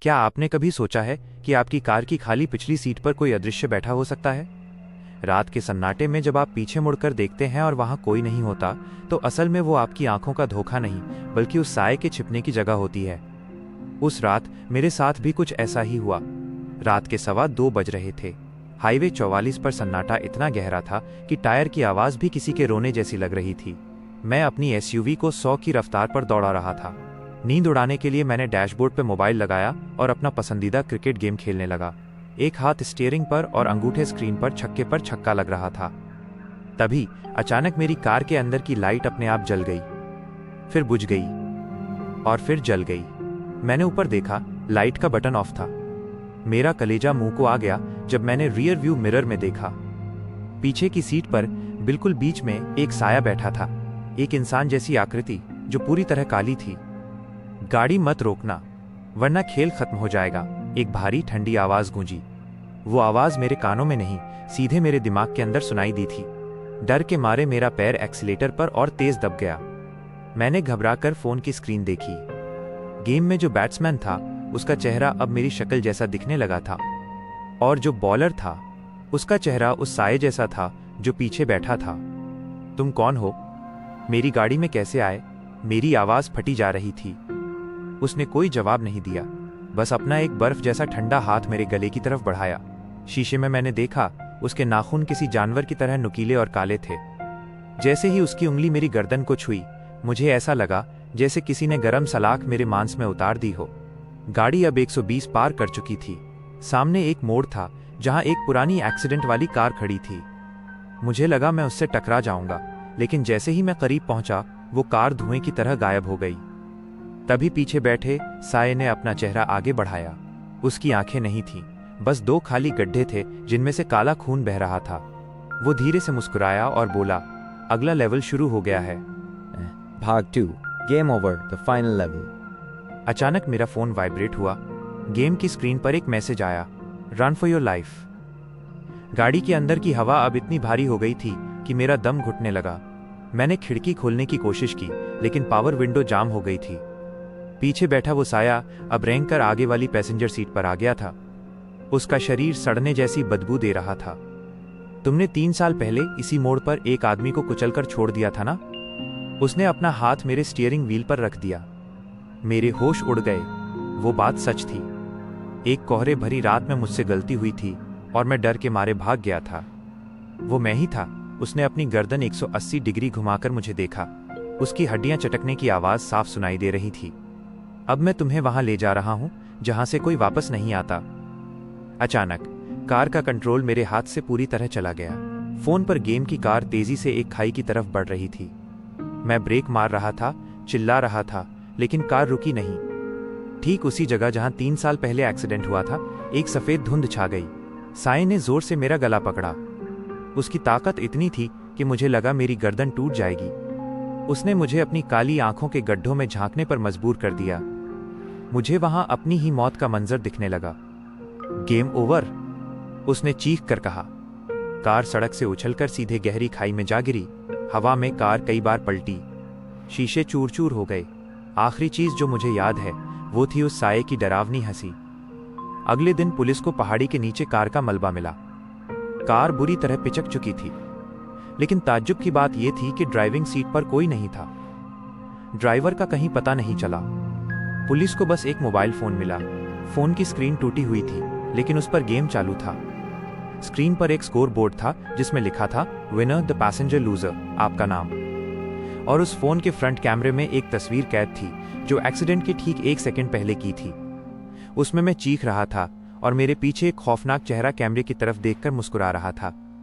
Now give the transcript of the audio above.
क्या आपने कभी सोचा है कि आपकी कार की खाली पिछली सीट पर कोई अदृश्य बैठा हो सकता है? रात के सन्नाटे में जब आप पीछे मुड़कर देखते हैं और वहां कोई नहीं होता, तो असल में वो आपकी आंखों का धोखा नहीं, बल्कि उस साए के छिपने की जगह होती है। उस रात मेरे साथ भी कुछ ऐसा ही हुआ। रात के 2:15 बज रहे थे। हाईवे 44 पर सन्नाटा इतना गहरा था कि टायर की आवाज भी किसी के रोने जैसी लग रही थी। मैं अपनी एसयूवी को 100 की रफ्तार पर दौड़ा रहा था। नींद उड़ाने के लिए मैंने डैशबोर्ड पर मोबाइल लगाया और अपना पसंदीदा क्रिकेट गेम खेलने लगा। एक हाथ स्टीयरिंग पर और अंगूठे स्क्रीन पर छक्का लग रहा था। तभी अचानक मेरी कार के अंदर की लाइट अपने आप जल गई, फिर बुझ गई और फिर जल गई। मैंने ऊपर देखा, लाइट का बटन ऑफ था। मेरा कलेजा मुंह को आ गया जब मैंने रियर व्यू मिरर में देखा। पीछे की सीट पर बिल्कुल बीच में एक साया बैठा था, एक इंसान जैसी आकृति जो पूरी तरह काली थी। गाड़ी मत रोकना वरना खेल खत्म हो जाएगा, एक भारी ठंडी आवाज गूंजी। वो आवाज मेरे कानों में नहीं, सीधे मेरे दिमाग के अंदर सुनाई दी थी। डर के मारे मेरा पैर एक्सीलेटर पर और तेज दब गया। मैंने घबराकर फोन की स्क्रीन देखी। गेम में जो बैट्समैन था उसका चेहरा अब मेरी शक्ल जैसा दिखने लगा था, और जो बॉलर था उसका चेहरा उस साये जैसा था जो पीछे बैठा था। तुम कौन हो? मेरी गाड़ी में कैसे आए? मेरी आवाज फटी जा रही थी। उसने कोई जवाब नहीं दिया, बस अपना एक बर्फ जैसा ठंडा हाथ मेरे गले की तरफ बढ़ाया। शीशे में मैंने देखा, उसके नाखून किसी जानवर की तरह नुकीले और काले थे। जैसे ही उसकी उंगली मेरी गर्दन को छुई, मुझे ऐसा लगा जैसे किसी ने गरम सलाख मेरे मांस में उतार दी हो। गाड़ी अब 120 पार कर चुकी थी। सामने एक मोड़ था जहां एक पुरानी एक्सीडेंट वाली कार खड़ी थी। मुझे लगा मैं उससे टकरा जाऊंगा, लेकिन जैसे ही मैं करीब पहुंचा, वो कार धुएं की तरह गायब हो गई। तभी पीछे बैठे साये ने अपना चेहरा आगे बढ़ाया। उसकी आंखें नहीं थीं, बस 2 खाली गड्ढे थे जिनमें से काला खून बह रहा था। वो धीरे से मुस्कुराया और बोला, अगला लेवल शुरू हो गया है। भाग 2, game over, the final level. अचानक मेरा फोन वाइब्रेट हुआ। गेम की स्क्रीन पर एक मैसेज आया, रन फॉर योर लाइफ। गाड़ी के अंदर की हवा अब इतनी भारी हो गई थी कि मेरा दम घुटने लगा। मैंने खिड़की खोलने की कोशिश की, लेकिन पावर विंडो जाम हो गई थी। पीछे बैठा वो साया अब रेंग कर आगे वाली पैसेंजर सीट पर आ गया था। उसका शरीर सड़ने जैसी बदबू दे रहा था। तुमने 3 साल पहले इसी मोड़ पर एक आदमी को कुचलकर छोड़ दिया था ना? उसने अपना हाथ मेरे स्टीयरिंग व्हील पर रख दिया। मेरे होश उड़ गए। वो बात सच थी। एक कोहरे भरी रात में मुझसे गलती हुई थी और मैं डर के मारे भाग गया था। वो मैं ही था। उसने अपनी गर्दन 180 डिग्री घुमाकर मुझे देखा। उसकी हड्डियां चटकने की आवाज साफ सुनाई दे रही थी। अब मैं तुम्हें वहां ले जा रहा हूं जहां से कोई वापस नहीं आता। अचानक कार का कंट्रोल मेरे हाथ से पूरी तरह चला गया। फोन पर गेम की कार तेजी से एक खाई की तरफ बढ़ रही थी। मैं ब्रेक मार रहा था, चिल्ला रहा था, लेकिन कार रुकी नहीं। ठीक उसी जगह जहां 3 साल पहले एक्सीडेंट हुआ था, एक सफेद धुंध छा गई। साये ने जोर से मेरा गला पकड़ा। उसकी ताकत इतनी थी कि मुझे लगा मेरी गर्दन टूट जाएगी। उसने मुझे अपनी काली आंखों के गड्ढों में झांकने पर मजबूर कर दिया। मुझे वहां अपनी ही मौत का मंजर दिखने लगा। गेम ओवर, उसने चीख कर कहा। कार सड़क से उछलकर सीधे गहरी खाई में जा गिरी। हवा में कार कई बार पलटी। शीशे चूर चूर हो गए। आखिरी चीज जो मुझे याद है वो थी उस साये की डरावनी हंसी। अगले दिन पुलिस को पहाड़ी के नीचे कार का मलबा मिला। कार बुरी तरह पिचक चुकी थी, लेकिन ताज्जुब की बात यह थी कि ड्राइविंग सीट पर कोई नहीं था। ड्राइवर का कहीं पता नहीं चला। पुलिस को बस एक मोबाइल फोन मिला। फोन की स्क्रीन टूटी हुई थी, लेकिन उस पर गेम चालू था। स्क्रीन पर एक स्कोर बोर्ड था जिसमें लिखा था, विनर द पैसेंजर लूजर, आपका नाम। और उस फोन के फ्रंट कैमरे में एक तस्वीर कैद थी जो एक्सीडेंट के ठीक 1 सेकंड पहले की थी। उसमें मैं चीख रहा था और मेरे पीछे एक खौफनाक चेहरा कैमरे की तरफ देखकर मुस्कुरा रहा था।